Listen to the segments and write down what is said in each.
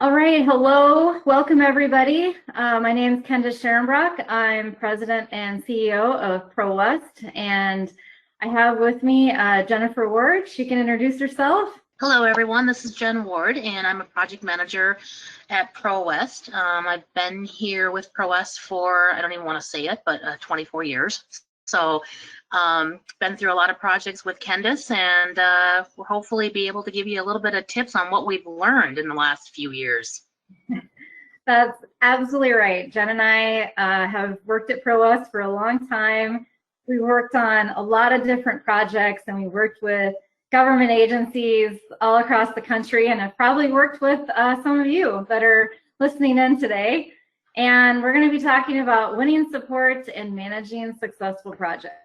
All right, hello, welcome everybody. My name is Kendra Scherenbrock. I'm President and CEO of ProWest, and I have with me Jennifer Ward. She can introduce herself. Hello, everyone. This is Jen Ward, and I'm a project manager at ProWest. I've been here with ProWest for, I don't even want to say it, but 24 years. So been through a lot of projects with Candace, and we'll hopefully be able to give you a little bit of tips on what we've learned in the last few years. That's absolutely right. Jen and I have worked at ProWest for a long time. We worked on a lot of different projects, and we worked with government agencies all across the country, and have probably worked with some of you that are listening in today. And we're going to be talking about winning support and managing successful projects.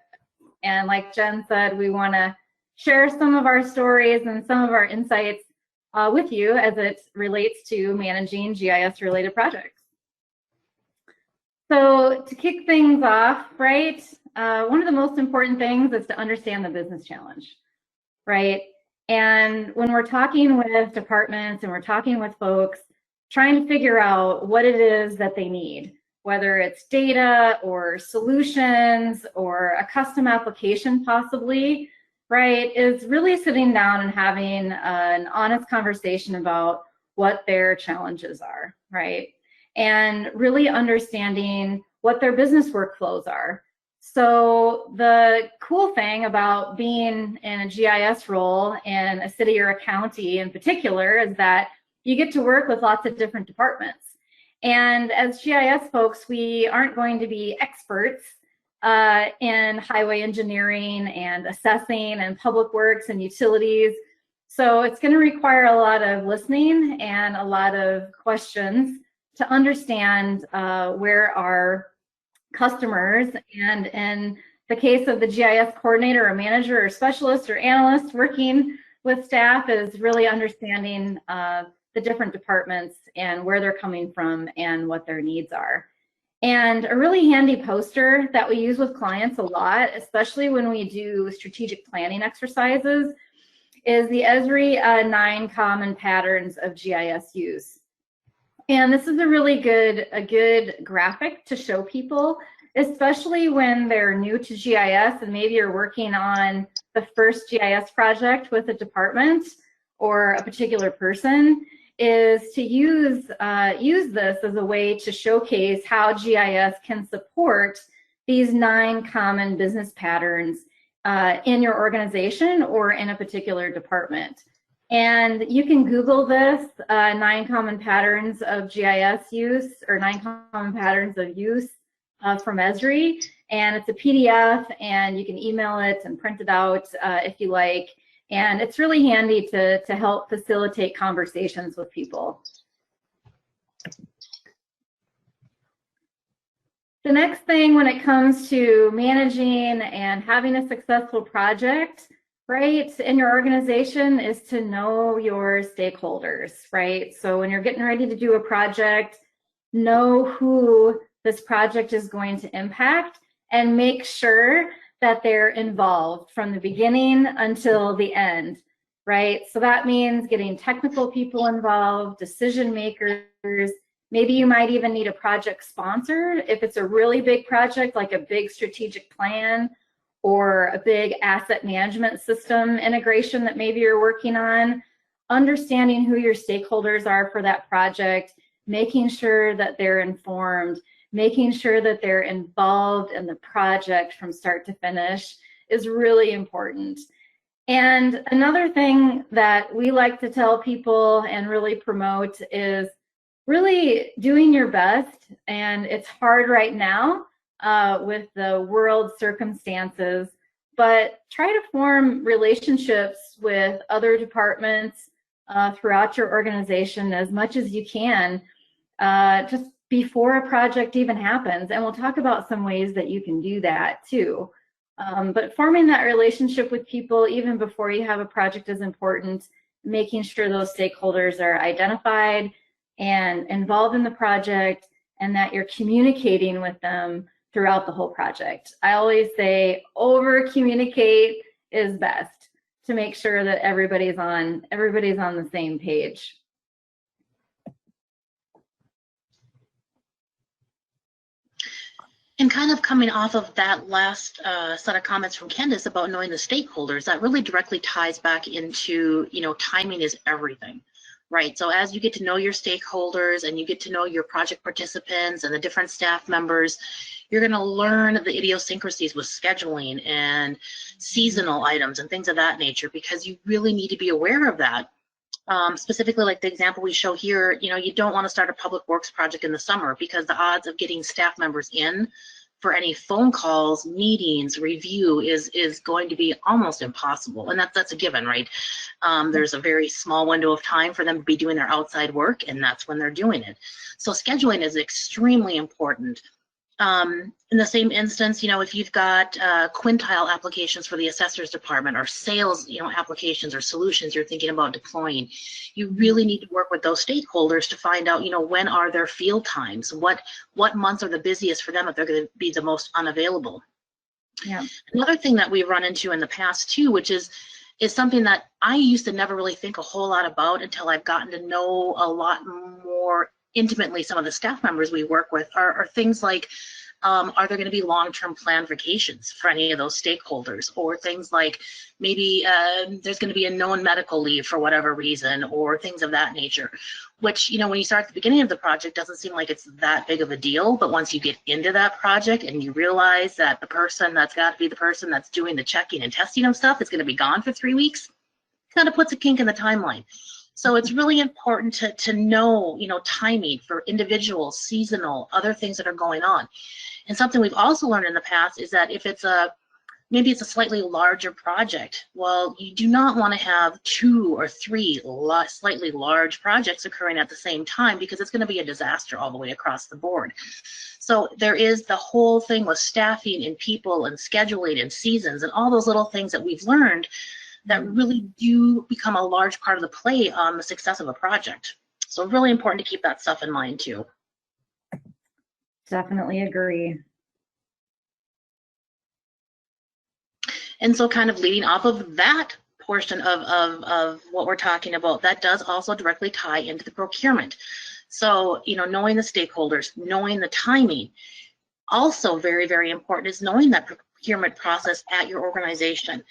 And like Jen said, we want to share some of our stories and some of our insights with you as it relates to managing GIS related projects. So to kick things off, right, one of the most important things is to understand the business challenge, right? And when we're talking with departments and we're talking with folks, trying to figure out what it is that they need, whether it's data or solutions or a custom application possibly, right, is really sitting down and having an honest conversation about what their challenges are, right? And really understanding what their business workflows are. So the cool thing about being in a GIS role in a city or a county in particular is that you get to work with lots of different departments. And as GIS folks, we aren't going to be experts in highway engineering and assessing and public works and utilities. So it's going to require a lot of listening and a lot of questions to understand where our customers, and in the case of the GIS coordinator or manager or specialist or analyst working with staff, is really understanding the different departments and where they're coming from and what their needs are. And a really handy poster that we use with clients a lot, especially when we do strategic planning exercises, is the Esri 9 Common Patterns of GIS Use. And this is a really good graphic to show people, especially when they're new to GIS and maybe you're working on the first GIS project with a department or a particular person, is to use this as a way to showcase how GIS can support these 9 common business patterns in your organization or in a particular department. And you can Google this, 9 common patterns of GIS use, or 9 common patterns of use from Esri. And it's a PDF, and you can email it and print it out if you like. And it's really handy to help facilitate conversations with people. The next thing when it comes to managing and having a successful project, right, in your organization is to know your stakeholders, right? So when you're getting ready to do a project, know who this project is going to impact and make sure that they're involved from the beginning until the end, right? So that means getting technical people involved, decision makers. Maybe you might even need a project sponsor if it's a really big project, like a big strategic plan or a big asset management system integration that maybe you're working on. Understanding who your stakeholders are for that project, making sure that they're informed, making sure that they're involved in the project from start to finish is really important. And another thing that we like to tell people and really promote is really doing your best. And it's hard right now with the world circumstances, but try to form relationships with other departments throughout your organization as much as you can, just before a project even happens. And we'll talk about some ways that you can do that too. But forming that relationship with people even before you have a project is important, making sure those stakeholders are identified and involved in the project, and that you're communicating with them throughout the whole project. I always say over communicate is best to make sure that everybody's on the same page. And kind of coming off of that last set of comments from Candace about knowing the stakeholders, that really directly ties back into, timing is everything, right? So as you get to know your stakeholders and you get to know your project participants and the different staff members, you're going to learn the idiosyncrasies with scheduling and seasonal items and things of that nature, because you really need to be aware of that. Specifically, like the example we show here, you don't want to start a public works project in the summer, because the odds of getting staff members in for any phone calls, meetings, review is going to be almost impossible. And that's a given, right? There's a very small window of time for them to be doing their outside work, and that's when they're doing it. So scheduling is extremely important. In the same instance, if you've got quintile applications for the assessor's department, or sales, applications or solutions you're thinking about deploying, you really need to work with those stakeholders to find out, when are their field times, what months are the busiest for them if they're going to be the most unavailable. Yeah. Another thing that we've run into in the past too, which is something that I used to never really think a whole lot about until I've gotten to know a lot more intimately some of the staff members we work with, are things like, are there going to be long-term planned vacations for any of those stakeholders, or things like maybe there's going to be a known medical leave for whatever reason, or things of that nature, which, when you start at the beginning of the project, doesn't seem like it's that big of a deal. But once you get into that project and you realize that the person that's got to be the person that's doing the checking and testing of stuff is going to be gone for 3 weeks, kind of puts a kink in the timeline. So it's really important to know, timing for individual, seasonal, other things that are going on. And something we've also learned in the past is that if maybe it's a slightly larger project, well, you do not want to have 2 or 3 slightly large projects occurring at the same time, because it's going to be a disaster all the way across the board. So there is the whole thing with staffing and people and scheduling and seasons and all those little things that we've learned that really do become a large part of the play on the success of a project. So really important to keep that stuff in mind too. Definitely agree. And so kind of leading off of that portion of what we're talking about, that does also directly tie into the procurement. So, knowing the stakeholders, knowing the timing. Also very, very important is knowing that procurement process at your organization.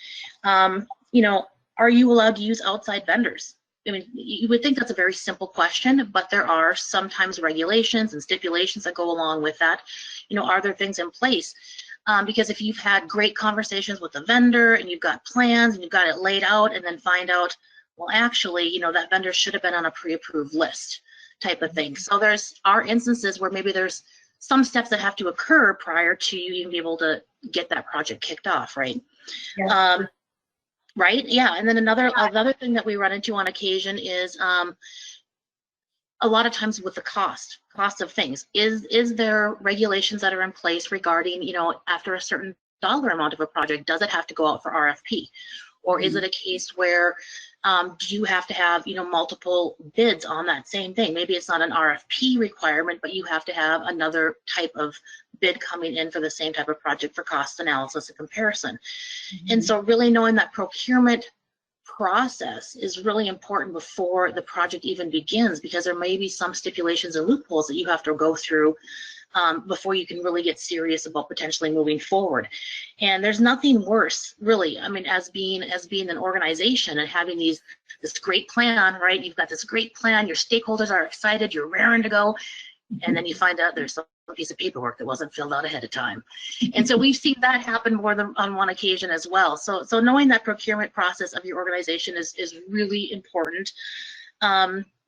Are you allowed to use outside vendors? I mean, you would think that's a very simple question, but there are sometimes regulations and stipulations that go along with that. Are there things in place? Because if you've had great conversations with the vendor and you've got plans and you've got it laid out, and then find out, well, actually, that vendor should have been on a pre-approved list type of thing. So are instances where maybe there's some steps that have to occur prior to you even be able to get that project kicked off, right? Yeah. Right? Yeah. And then another thing that we run into on occasion is a lot of times with the cost of things. Is there regulations that are in place regarding, after a certain dollar amount of a project, does it have to go out for RFP? Or is it a case where do you have to have, multiple bids on that same thing? Maybe it's not an RFP requirement, but you have to have another type of bid coming in for the same type of project for cost analysis and comparison. And so really knowing that procurement process is really important before the project even begins, because there may be some stipulations and loopholes that you have to go through before you can really get serious about potentially moving forward. And there's nothing worse, really. I mean, as being an organization and having this great plan, right? You've got this great plan, your stakeholders are excited, you're raring to go, and then you find out there's some piece of paperwork that wasn't filled out ahead of time. And so we've seen that happen more than on one occasion as well. So knowing that procurement process of your organization is really important.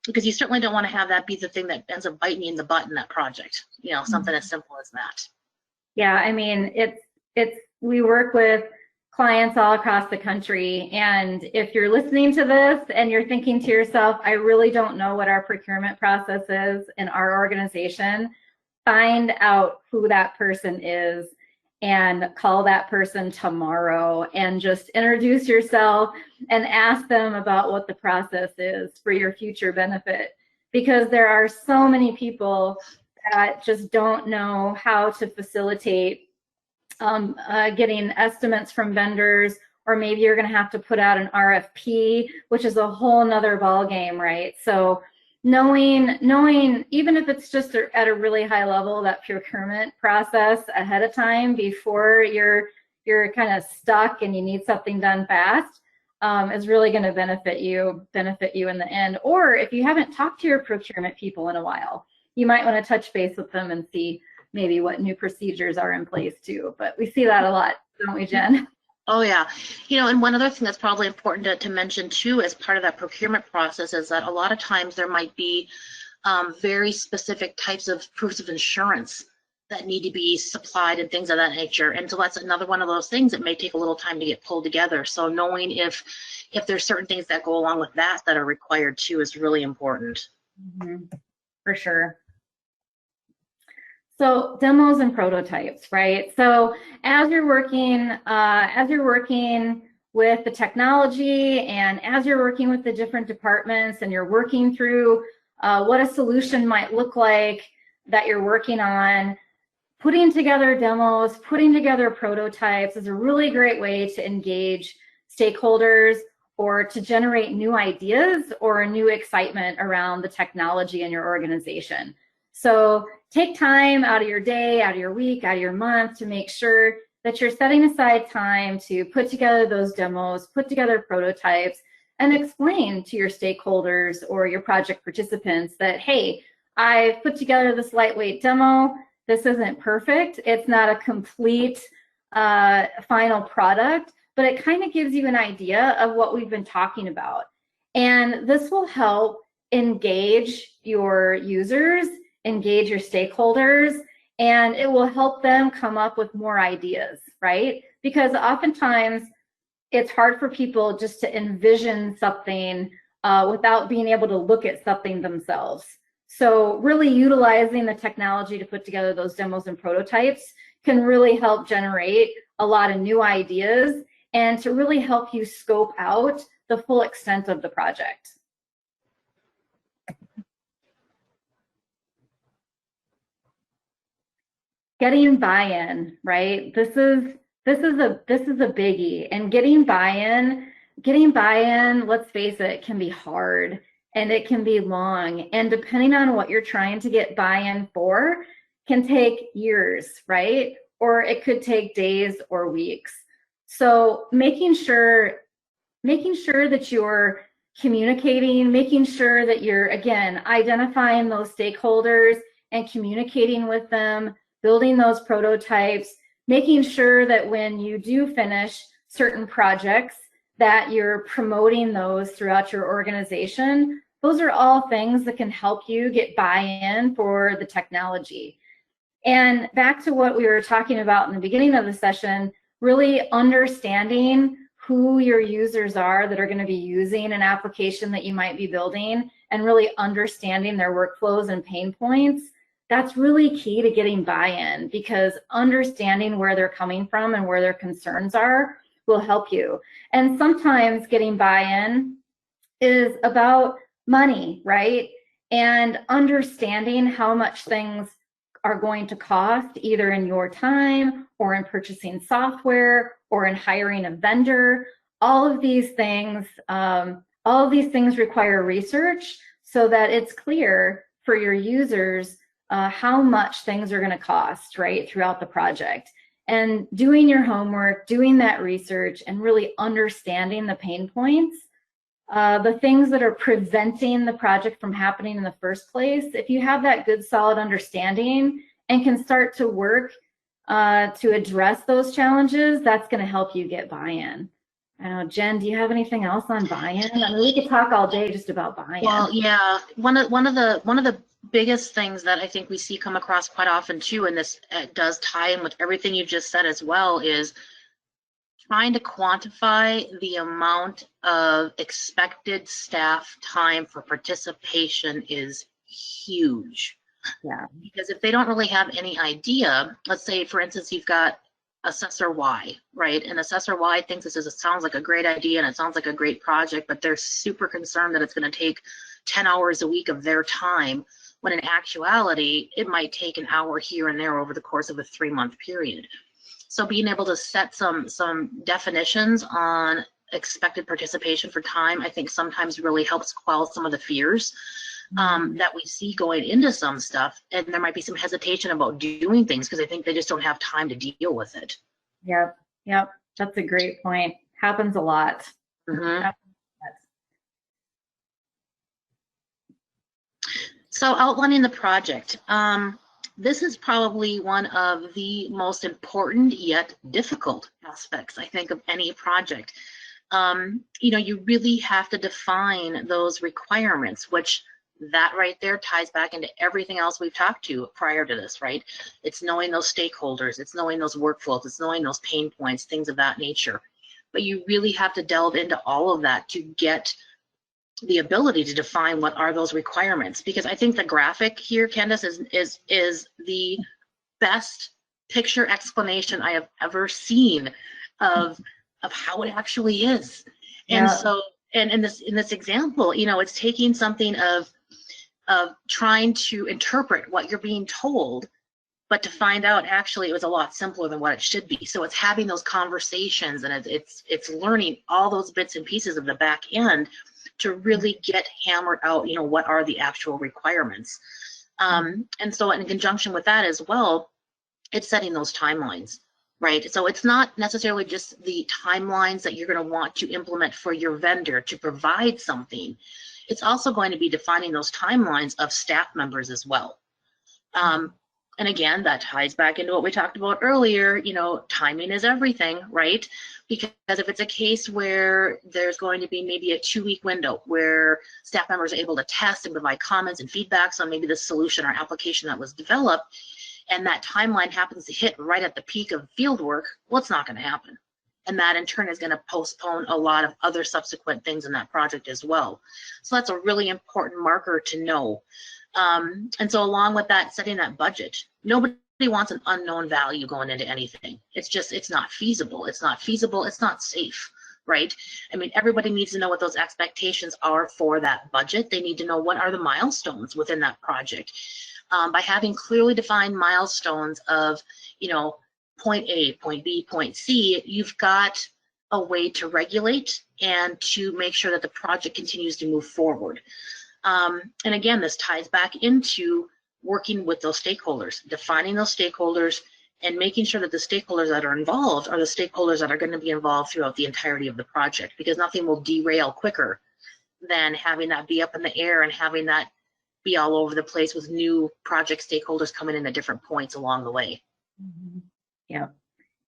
Because you certainly don't want to have that be the thing that ends up biting you in the butt in that project. Something as simple as that. Yeah, I mean, we work with clients all across the country, and if you're listening to this and you're thinking to yourself, I really don't know what our procurement process is in our organization, find out who that person is and call that person tomorrow and just introduce yourself and ask them about what the process is for your future benefit. Because there are so many people that just don't know how to facilitate getting estimates from vendors, or maybe you're going to have to put out an RFP, which is a whole nother ball game, right? So knowing, even if it's just at a really high level, that procurement process ahead of time before you're kind of stuck and you need something done fast, is really going to benefit you in the end. Or if you haven't talked to your procurement people in a while, you might want to touch base with them and see maybe what new procedures are in place too. But we see that a lot, don't we, Jen? Oh yeah, and one other thing that's probably important to mention too as part of that procurement process is that a lot of times there might be very specific types of proofs of insurance that need to be supplied and things of that nature. And so that's another one of those things that may take a little time to get pulled together. So knowing if there's certain things that go along with that are required too is really important. Mm-hmm. For sure. So demos and prototypes, right? So as you're working with the technology and as you're working with the different departments and you're working through what a solution might look like that you're working on, putting together demos, putting together prototypes is a really great way to engage stakeholders or to generate new ideas or a new excitement around the technology in your organization. So take time out of your day, out of your week, out of your month to make sure that you're setting aside time to put together those demos, put together prototypes, and explain to your stakeholders or your project participants that, hey, I've put together this lightweight demo. This isn't perfect. It's not a complete final product, but it kind of gives you an idea of what we've been talking about. And this will help engage your users, engage your stakeholders, and it will help them come up with more ideas, right? Because oftentimes it's hard for people just to envision something without being able to look at something themselves. So really utilizing the technology to put together those demos and prototypes can really help generate a lot of new ideas and to really help you scope out the full extent of the project. Getting buy-in, right? This is a biggie, and getting buy-in, let's face it, can be hard and it can be long, and depending on what you're trying to get buy-in for, can take years, right? Or it could take days or weeks. So making sure that you're communicating, making sure that you're, again, identifying those stakeholders and communicating with them, building those prototypes, making sure that when you do finish certain projects that you're promoting those throughout your organization. Those are all things that can help you get buy-in for the technology. And back to what we were talking about in the beginning of the session, really understanding who your users are that are going to be using an application that you might be building and really understanding their workflows and pain points. That's really key to getting buy-in, because understanding where they're coming from and where their concerns are will help you. And sometimes getting buy-in is about money, right? And understanding how much things are going to cost, either in your time or in purchasing software or in hiring a vendor. All of these things require research so that it's clear for your users how much things are going to cost, right, throughout the project. And doing your homework, doing that research, and really understanding the pain points, the things that are preventing the project from happening in the first place. If you have that good, solid understanding and can start to work to address those challenges, that's going to help you get buy-in. I don't know, Jen, do you have anything else on buy-in? I mean, we could talk all day just about buy-in. Well, yeah, one of the biggest things that I think we see come across quite often too, and this does tie in with everything you've just said as well, is trying to quantify the amount of expected staff time for participation is huge. Yeah. Because if they don't really have any idea, let's say, for instance, you've got assessor Y, right? And assessor Y thinks it sounds like a great idea and it sounds like a great project, but they're super concerned that it's going to take 10 hours a week of their time, when in actuality, it might take an hour here and there over the course of a 3-month period. So being able to set some definitions on expected participation for time, I think sometimes really helps quell some of the fears that we see going into some stuff, and there might be some hesitation about doing things because I think they just don't have time to deal with it. Yep, yep, that's a great point. Happens a lot. Mm-hmm. So outlining the project. This is probably one of the most important yet difficult aspects, I think, of any project. You really have to define those requirements, which that right there ties back into everything else we've talked to prior to this, right? It's knowing those stakeholders, it's knowing those workflows, it's knowing those pain points, things of that nature. But you really have to delve into all of that to get the ability to define what are those requirements, because I think the graphic here, Candace, is the best picture explanation I have ever seen of how it actually is. And so, and in this example, it's taking something of trying to interpret what you're being told, but to find out actually it was a lot simpler than what it should be. So it's having those conversations, and it's learning all those bits and pieces of the back end to really get hammered out, what are the actual requirements. And so in conjunction with that as well, it's setting those timelines, right? So it's not necessarily just the timelines that you're going to want to implement for your vendor to provide something. It's also going to be defining those timelines of staff members as well. And again, that ties back into what we talked about earlier, timing is everything, right? Because if it's a case where there's going to be maybe a 2-week window where staff members are able to test and provide comments and feedbacks on maybe the solution or application that was developed, and that timeline happens to hit right at the peak of field work, well, it's not going to happen. And that in turn is going to postpone a lot of other subsequent things in that project as well. So that's a really important marker to know. And so along with that, setting that budget, nobody wants an unknown value going into anything. It's not feasible. It's not feasible. It's not safe, right? I mean, everybody needs to know what those expectations are for that budget. They need to know what are the milestones within that project. By having clearly defined milestones of, point A, point B, point C, you've got a way to regulate and to make sure that the project continues to move forward. And again, this ties back into working with those stakeholders, defining those stakeholders, and making sure that the stakeholders that are involved are the stakeholders that are going to be involved throughout the entirety of the project, because nothing will derail quicker than having that be up in the air and having that be all over the place with new project stakeholders coming in at different points along the way. Yeah.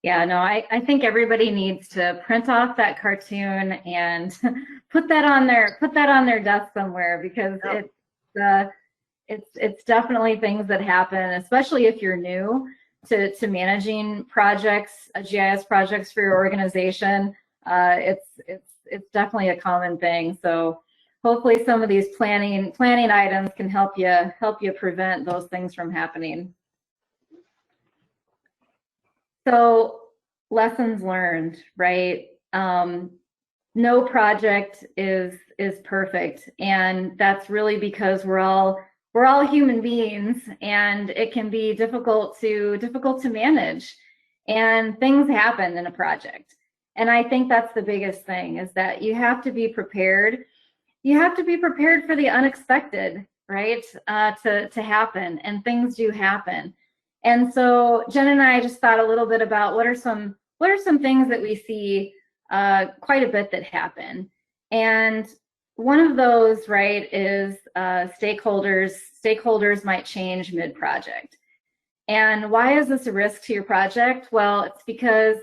Yeah, no, I think everybody needs to print off that cartoon and put that on their desk somewhere, because it's definitely things that happen, especially if you're new to managing projects, GIS projects for your organization. It's definitely a common thing. So hopefully some of these planning items can help you prevent those things from happening. So lessons learned, right? No project is perfect, and that's really because we're all human beings, and it can be difficult to manage, and things happen in a project. And I think that's the biggest thing, is that you have to be prepared. You have to be prepared for the unexpected, right? To happen, and things do happen. And so Jen and I just thought a little bit about what are some things that we see quite a bit that happen. And one of those, right, is stakeholders. Stakeholders might change mid-project. And why is this a risk to your project? Well, it's because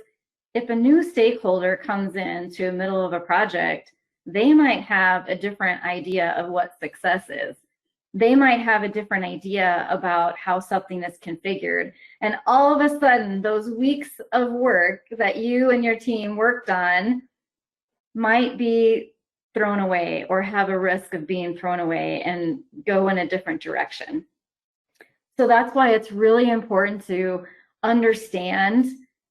if a new stakeholder comes in to the middle of a project, they might have a different idea of what success is. They might have a different idea about how something is configured. And all of a sudden, those weeks of work that you and your team worked on might be thrown away, or have a risk of being thrown away and go in a different direction. So that's why it's really important to understand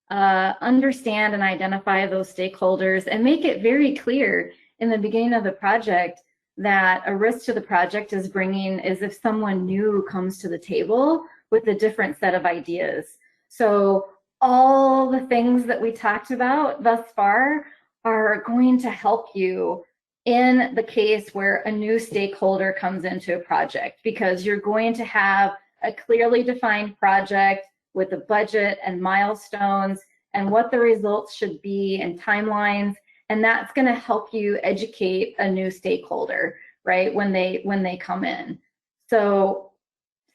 and identify those stakeholders, and make it very clear in the beginning of the project that a risk to the project is if someone new comes to the table with a different set of ideas. So all the things that we talked about thus far are going to help you in the case where a new stakeholder comes into a project, because you're going to have a clearly defined project with a budget and milestones and what the results should be and timelines, and that's going to help you educate a new stakeholder, right, when they come in. So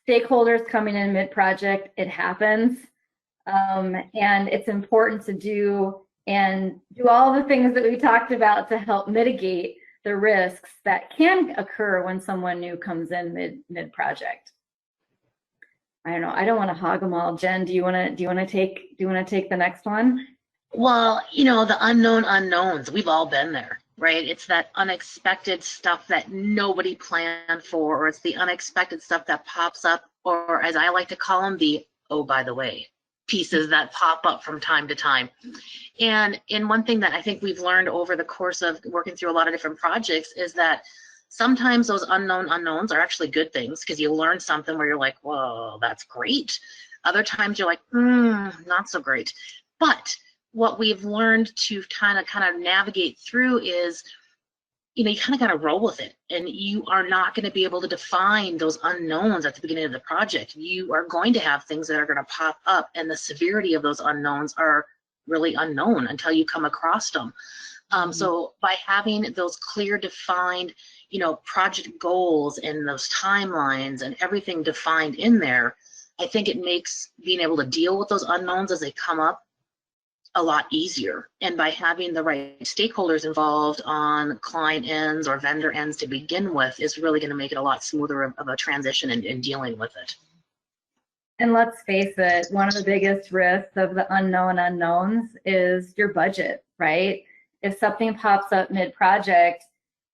stakeholders coming in mid-project, it happens, and it's important to do all the things that we talked about to help mitigate the risks that can occur when someone new comes in mid-project. I don't know. I don't want to hog them all. Jen, do you want to take the next one? Well, you know, the unknown unknowns, we've all been there, right? It's that unexpected stuff that nobody planned for, or it's the unexpected stuff that pops up, or as I like to call them, the oh, by the way, pieces that pop up from time to time. And one thing that I think we've learned over the course of working through a lot of different projects is that sometimes those unknown unknowns are actually good things, because you learn something where you're like, whoa, that's great. Other times you're like, not so great. But what we've learned to kind of navigate through is, you know, you kind of got to roll with it, and you are not going to be able to define those unknowns at the beginning of the project. You are going to have things that are going to pop up, and the severity of those unknowns are really unknown until you come across them. So by having those clear, defined, you know, project goals and those timelines and everything defined in there, I think it makes being able to deal with those unknowns as they come up a lot easier. And by having the right stakeholders involved on client ends or vendor ends to begin with is really going to make it a lot smoother of a transition in dealing with it. And let's face it, one of the biggest risks of the unknown unknowns is your budget, right? If something pops up mid-project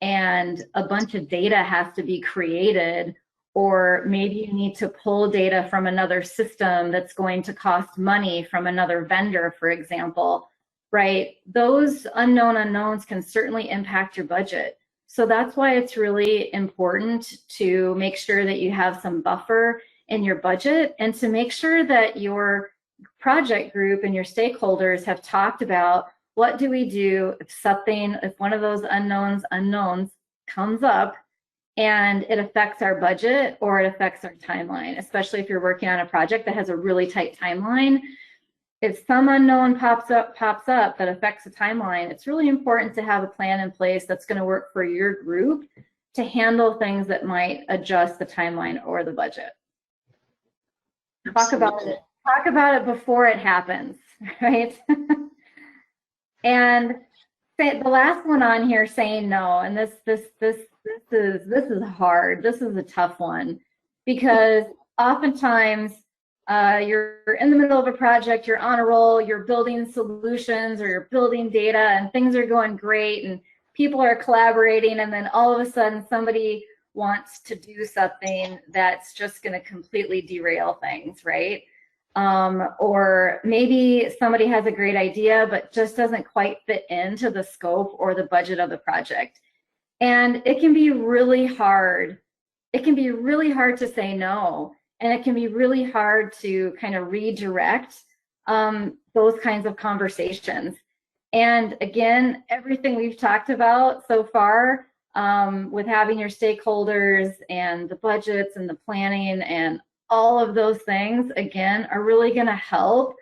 and a bunch of data has to be created, or maybe you need to pull data from another system that's going to cost money from another vendor, for example, right? Those unknown unknowns can certainly impact your budget. So that's why it's really important to make sure that you have some buffer in your budget, and to make sure that your project group and your stakeholders have talked about what do we do if one of those unknowns comes up and it affects our budget or it affects our timeline, especially if you're working on a project that has a really tight timeline. If some unknown pops up that affects the timeline, it's really important to have a plan in place that's going to work for your group to handle things that might adjust the timeline or the budget. Talk about it before it happens, right? And the last one on here, saying no, and this is hard. This is a tough one, because oftentimes you're in the middle of a project, you're on a roll, you're building solutions or you're building data, and things are going great and people are collaborating, and then all of a sudden somebody wants to do something that's just going to completely derail things, right? Or maybe somebody has a great idea but just doesn't quite fit into the scope or the budget of the project. And it can be really hard. It can be really hard to say no, and it can be really hard to kind of redirect those kinds of conversations. And again, everything we've talked about so far, with having your stakeholders and the budgets and the planning and all of those things, again, are really going to help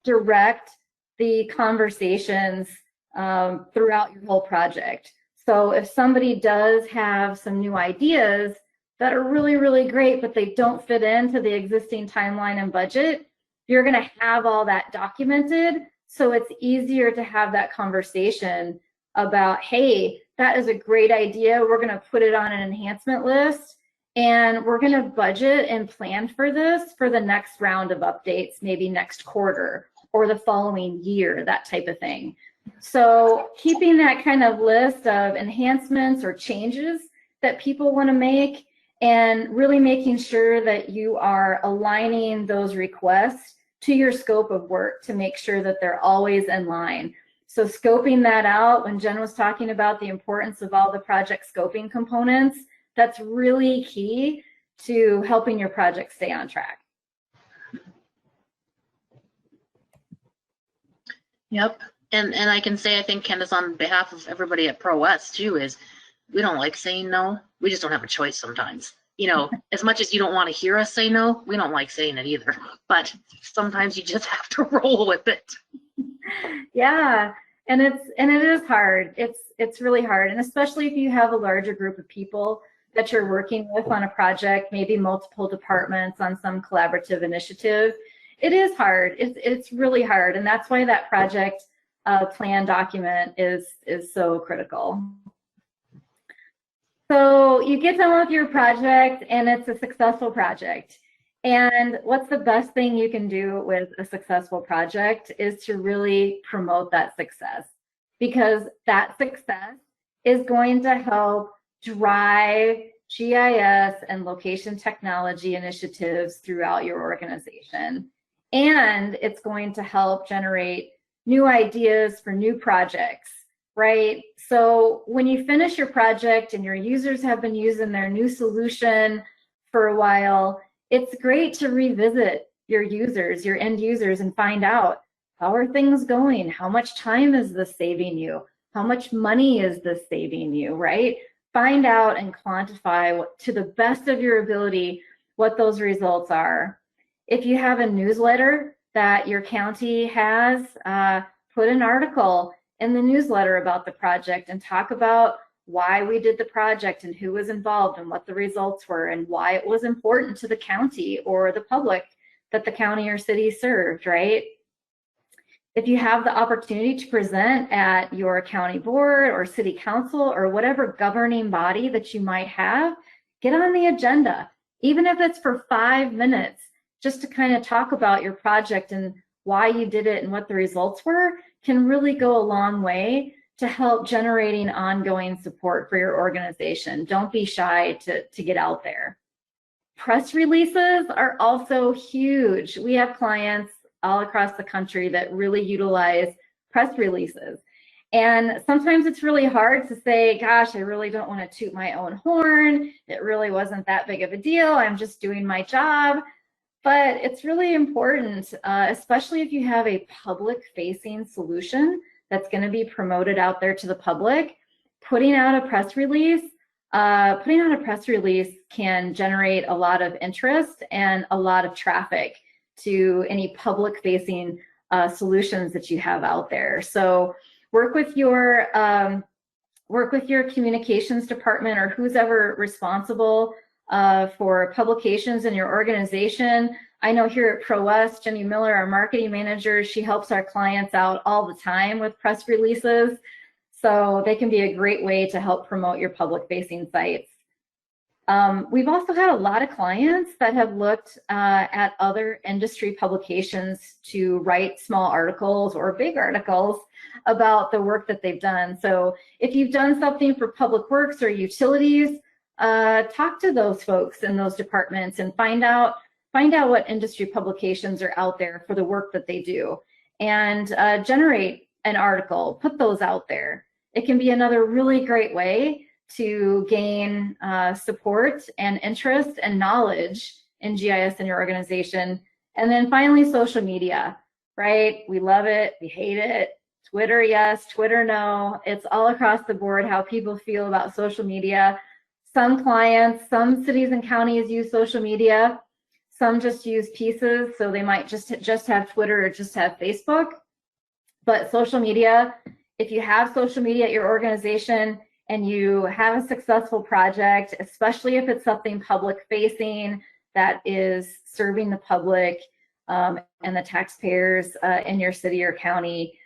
direct the conversations throughout your whole project. So if somebody does have some new ideas that are really, really great, but they don't fit into the existing timeline and budget, you're going to have all that documented. So it's easier to have that conversation about, hey, that is a great idea. We're going to put it on an enhancement list, and we're going to budget and plan for this for the next round of updates, maybe next quarter or the following year, that type of thing. So keeping that kind of list of enhancements or changes that people want to make, and really making sure that you are aligning those requests to your scope of work to make sure that they're always in line. So scoping that out, when Jen was talking about the importance of all the project scoping components, that's really key to helping your project stay on track. Yep. And I can say, I think, Candace, on behalf of everybody at ProWest too, is we don't like saying no. We just don't have a choice sometimes. You know, as much as you don't want to hear us say no, we don't like saying it either. But sometimes you just have to roll with it. Yeah, and it is hard. It's really hard, and especially if you have a larger group of people that you're working with on a project, maybe multiple departments on some collaborative initiative. It is hard. It's really hard, and that's why that project plan document is so critical. So you get done with your project, and it's a successful project. And what's the best thing you can do with a successful project is to really promote that success, because that success is going to help drive GIS and location technology initiatives throughout your organization. And it's going to help generate new ideas for new projects, right? So when you finish your project and your users have been using their new solution for a while, it's great to revisit your users, your end users, and find out, how are things going? How much time is this saving you? How much money is this saving you, right? Find out and quantify to the best of your ability what those results are. If you have a newsletter that your county has, put an article in the newsletter about the project and talk about why we did the project and who was involved and what the results were and why it was important to the county or the public that the county or city served, right? If you have the opportunity to present at your county board or city council or whatever governing body that you might have, get on the agenda, even if it's for 5 minutes, just to kind of talk about your project and why you did it and what the results were, can really go a long way to help generating ongoing support for your organization. Don't be shy to get out there. Press releases are also huge. We have clients all across the country that really utilize press releases. And sometimes it's really hard to say, gosh, I really don't want to toot my own horn. It really wasn't that big of a deal. I'm just doing my job. But it's really important, especially if you have a public-facing solution that's going to be promoted out there to the public. Putting out a press release can generate a lot of interest and a lot of traffic to any public-facing solutions that you have out there. So work with your communications department or who's ever responsible for publications in your organization. I know here at ProWest, Jenny Miller, our marketing manager, she helps our clients out all the time with press releases. So they can be a great way to help promote your public-facing sites. We've also had a lot of clients that have looked at other industry publications to write small articles or big articles about the work that they've done. So if you've done something for public works or utilities, talk to those folks in those departments and find out what industry publications are out there for the work that they do, and generate an article, put those out there. It can be another really great way to gain support and interest and knowledge in GIS in your organization. And then finally, social media, right? We love it, we hate it. Twitter, yes, Twitter, no. It's all across the board how people feel about social media. Some clients, some cities and counties use social media. Some just use pieces, so they might just have Twitter or just have Facebook. But social media, if you have social media at your organization and you have a successful project, especially if it's something public-facing that is serving the public and the taxpayers in your city or county,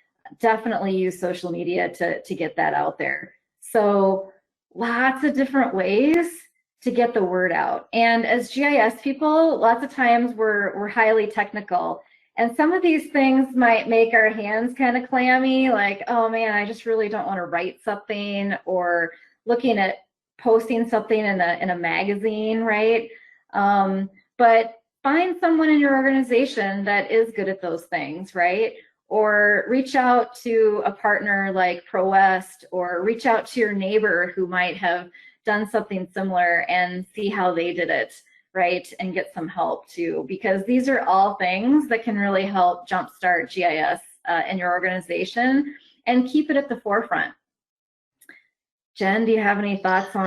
definitely use social media to get that out there. So lots of different ways to get the word out. And as GIS people, lots of times we're highly technical. And some of these things might make our hands kind of clammy, like, oh man, I just really don't want to write something, or looking at posting something in a magazine, right? But find someone in your organization that is good at those things, right? Or reach out to a partner like ProWest, or reach out to your neighbor who might have done something similar and see how they did it, right? And get some help too, because these are all things that can really help jumpstart GIS in your organization and keep it at the forefront. Jen, do you have any thoughts on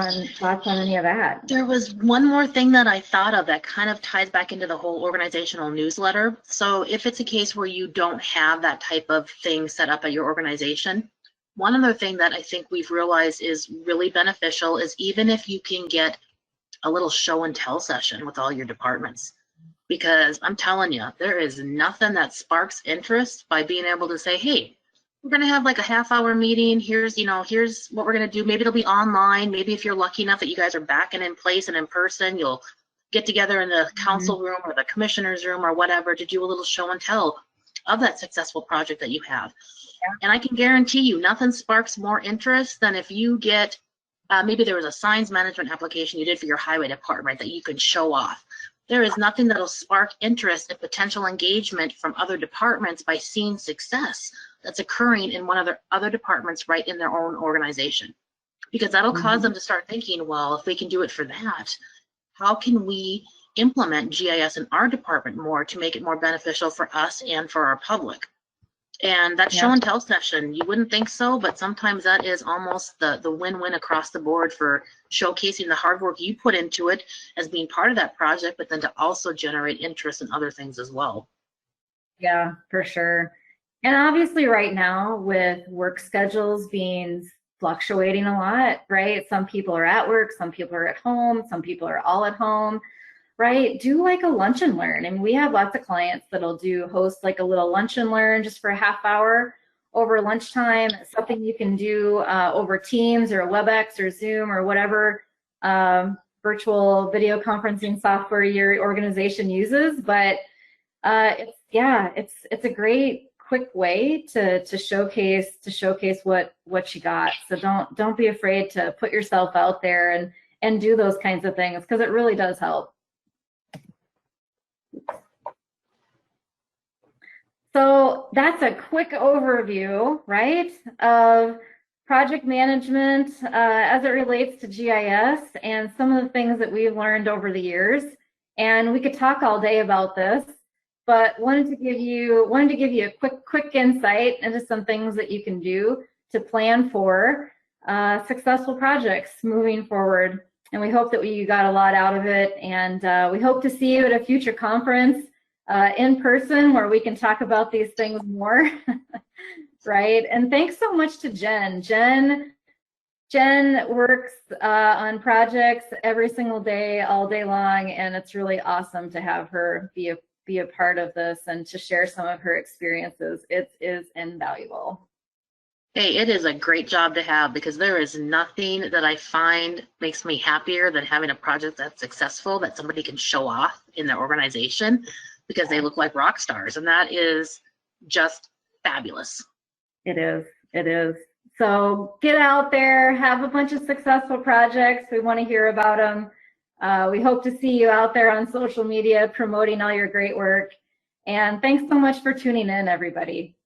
any of that? There was one more thing that I thought of that kind of ties back into the whole organizational newsletter. So if it's a case where you don't have that type of thing set up at your organization, one other thing that I think we've realized is really beneficial is even if you can get a little show and tell session with all your departments. Because I'm telling you, there is nothing that sparks interest by being able to say, hey, we're going to have like a half-hour meeting. Here's what we're going to do. Maybe it'll be online. Maybe if you're lucky enough that you guys are back and in place and in person, you'll get together in the council room or the commissioner's room or whatever to do a little show and tell of that successful project that you have. Yeah. And I can guarantee you nothing sparks more interest than if you get, maybe there was a signs management application you did for your highway department that you can show off. There is nothing that'll spark interest and potential engagement from other departments by seeing success that's occurring in one of their other departments right in their own organization. Because that'll cause them to start thinking, well, if we can do it for that, how can we implement GIS in our department more to make it more beneficial for us and for our public? And that show and tell session, you wouldn't think so, but sometimes that is almost the win-win across the board for showcasing the hard work you put into it as being part of that project, but then to also generate interest in other things as well. Yeah, for sure. And obviously right now with work schedules being fluctuating a lot, right? Some people are at work, some people are at home, some people are all at home, right? Do like a lunch and learn. And we have lots of clients that'll host like a little lunch and learn just for a half hour over lunchtime, something you can do over Teams or WebEx or Zoom or whatever virtual video conferencing software your organization uses. But it's a great quick way to showcase what you got. So don't be afraid to put yourself out there and do those kinds of things, because it really does help. So that's a quick overview, right, of project management as it relates to GIS and some of the things that we've learned over the years. And we could talk all day about this, but wanted to give you a quick insight into some things that you can do to plan for successful projects moving forward. And we hope that you got a lot out of it. And we hope to see you at a future conference in person where we can talk about these things more, right? And thanks so much to Jen. Jen works on projects every single day, all day long, and it's really awesome to have her be a part of this and to share some of her experiences. It is invaluable. Hey, it is a great job to have, because there is nothing that I find makes me happier than having a project that's successful that somebody can show off in their organization because they look like rock stars, and that is just fabulous. It is. So get out there, have a bunch of successful projects. We want to hear about them. We hope to see you out there on social media promoting all your great work. And thanks so much for tuning in, everybody.